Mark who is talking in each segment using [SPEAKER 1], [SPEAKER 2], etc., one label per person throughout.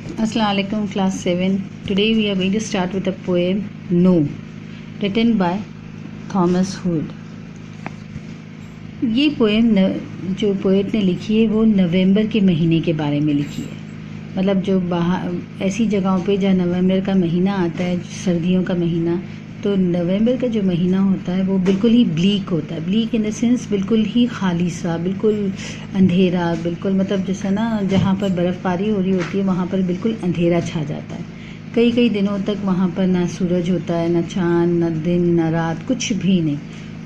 [SPEAKER 1] Assalamu alaikum class 7. Today we are going to start with a poem No, written by Thomas Hood. ये poem जो poet ने लिखी है वो नवंबर के महीने के बारे में लिखी है। मतलब जो बाहर ऐसी जगहों पे जहाँ नवंबर का महीना आता है, सर्दियों का महीना, तो नवंबर का जो महीना होता है वो बिल्कुल ही ब्लीक होता है। ब्लीक इन द सेंस बिल्कुल ही खाली सा, बिल्कुल अंधेरा, बिल्कुल मतलब जैसा ना जहाँ पर बर्फ़बारी हो रही होती है वहाँ पर बिल्कुल अंधेरा छा जाता है। कई कई दिनों तक वहाँ पर ना सूरज होता है, ना चाँद, ना दिन, ना रात, कुछ भी नहीं।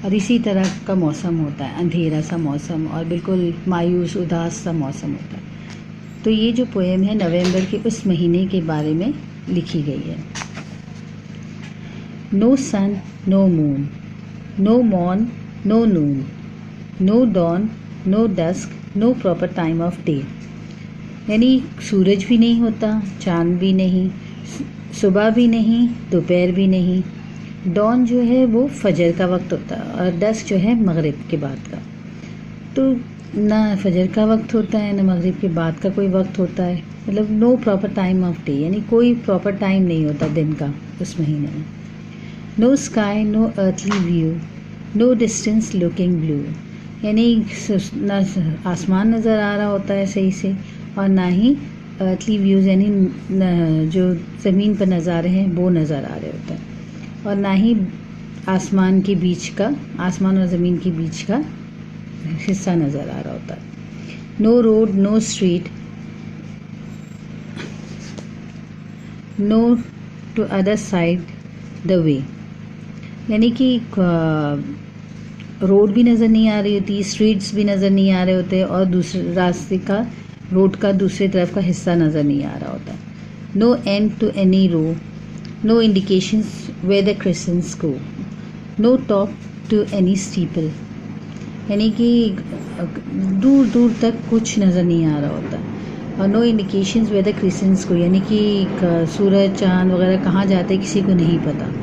[SPEAKER 1] और इसी तरह का मौसम होता है, अंधेरा सा मौसम और बिल्कुल मायूस उदास सा मौसम होता है। तो ये जो पोएम है नवंबर के उस महीने के बारे में लिखी गई है। No sun, no moon, no morn, no noon, no dawn, no dusk, no proper time of day। यानी सूरज भी नहीं होता, चाँद भी नहीं, सुबह भी नहीं, दोपहर भी नहीं। डॉन जो है वो फजर का वक्त होता है और डस्क जो है मगरिब के बाद का। तो ना फजर का वक्त होता है ना मगरिब के बाद का कोई वक्त होता है। मतलब no proper time of day, यानी कोई प्रॉपर टाइम नहीं होता दिन का उस महीने में। No sky, no earthly view, no distance looking blue। यानी ना आसमान नज़र आ रहा होता है सही से और ना ही earthly views यानी जो ज़मीन पर नज़ारे हैं वो नज़र आ रहे होते हैं, और ना ही आसमान के बीच का, आसमान और ज़मीन के बीच का हिस्सा नज़र आ रहा होता है। No road, no street, no to other side the way। यानी कि रोड भी नज़र नहीं आ रही होती, स्ट्रीट्स भी नज़र नहीं आ रहे होते और दूसरे रास्ते का, रोड का दूसरी तरफ का हिस्सा नज़र नहीं आ रहा होता। No end to any row, no indications where the crescents go, no top to any steeple. यानी कि दूर दूर तक कुछ नज़र नहीं आ रहा होता। और no indications where the crescents गो, यानी कि सूरज चाँद वगैरह कहाँ जाते किसी को नहीं पता।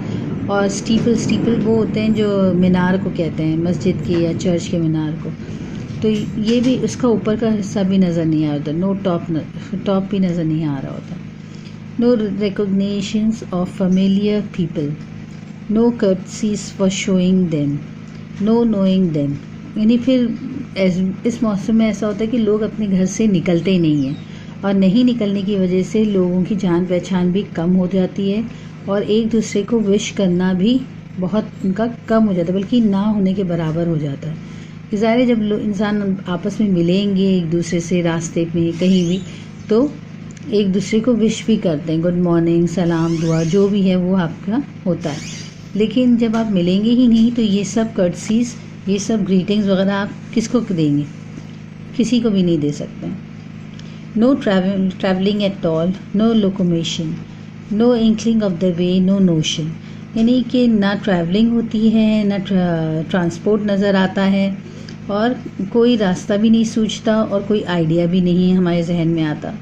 [SPEAKER 1] और स्टीपल वो होते हैं जो मीनार को कहते हैं, मस्जिद के या चर्च के मीनार को। तो ये भी, उसका ऊपर का हिस्सा भी नज़र नहीं आ रहा होता। नो टॉप भी नज़र नहीं आ रहा होता। No recognitions of familiar people, no courtesies for showing them, no knowing them. यानी फिर इस मौसम में ऐसा होता है कि लोग अपने घर से निकलते ही नहीं हैं, और नहीं निकलने की वजह से लोगों की जान पहचान भी कम हो जाती है और एक दूसरे को विश करना भी बहुत उनका कम हो जाता है, बल्कि ना होने के बराबर हो जाता है। ज़ाहिर है जब इंसान आपस में मिलेंगे एक दूसरे से रास्ते में कहीं भी, तो एक दूसरे को विश भी करते हैं, गुड मॉर्निंग, सलाम, दुआ जो भी है वो आपका होता है। लेकिन जब आप मिलेंगे ही नहीं तो ये सब कर्टसीज, ये सब ग्रीटिंग्स वगैरह आप किसको देंगे? किसी को भी नहीं दे सकते। No travelling at all, no locomotion, no inkling of the way, no notion. यानी कि ना ट्रैवलिंग होती है, ना ट्रांसपोर्ट नज़र आता है और कोई रास्ता भी नहीं सूझता और कोई आइडिया भी नहीं हमारे जहन में आता।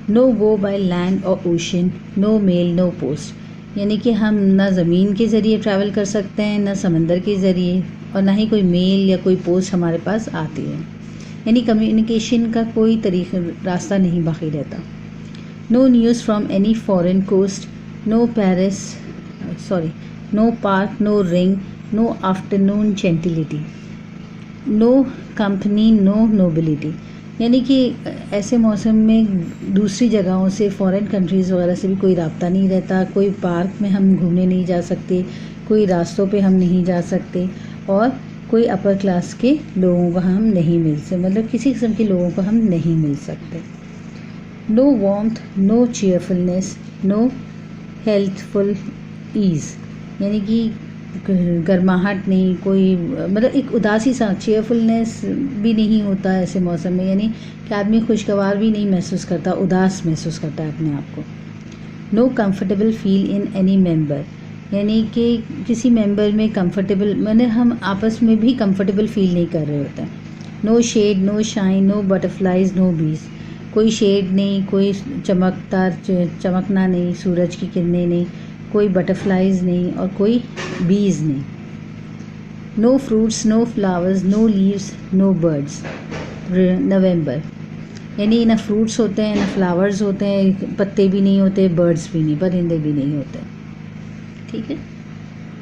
[SPEAKER 1] नो गो बाय लैंड और ocean, no mail, no post. यानी कि हम ना ज़मीन के ज़रिए ट्रैवल कर सकते हैं, ना समंदर के ज़रिए, और ना ही कोई मेल या कोई पोस्ट हमारे पास आती है। यानी कम्युनिकेशन का कोई तरीका, रास्ता नहीं बाकी रहता। No news from any foreign coast, no park, no ring, no afternoon gentility, no company, no nobility। यानी कि ऐसे मौसम में दूसरी जगहों से, फॉरेन कंट्रीज़ वगैरह से भी कोई राब्ता नहीं रहता, कोई पार्क में हम घूमने नहीं जा सकते, कोई रास्तों पे हम नहीं जा सकते, और कोई अपर क्लास के लोगों को हम नहीं मिल सकते, मतलब किसी किस्म के लोगों को हम नहीं मिल सकते। No warmth, no cheerfulness, no healthful ease. यानी कि गर्माहट नहीं, कोई मतलब एक उदासी सा, चेयरफुलनेस भी नहीं होता ऐसे मौसम में, यानी कि आदमी खुशगवार भी नहीं महसूस करता, उदास महसूस करता है अपने आप को। No comfortable feel in any member, यानी कि किसी मेंबर में कंफर्टेबल, मैंने हम आपस में भी कंफर्टेबल फील नहीं कर रहे होते हैं। No shade, no shine, no butterflies, no bees. कोई शेड नहीं, कोई चमकना नहीं, सूरज की किरणें नहीं, कोई बटरफ्लाइज नहीं और कोई बीज नहीं। No fruits, no flowers, no leaves, no birds. नवंबर। यानी ना फ्रूट्स होते हैं, ना फ्लावर्स होते हैं, पत्ते भी नहीं होते, बर्ड्स भी नहीं, परिंदे भी नहीं होते। ठीक है।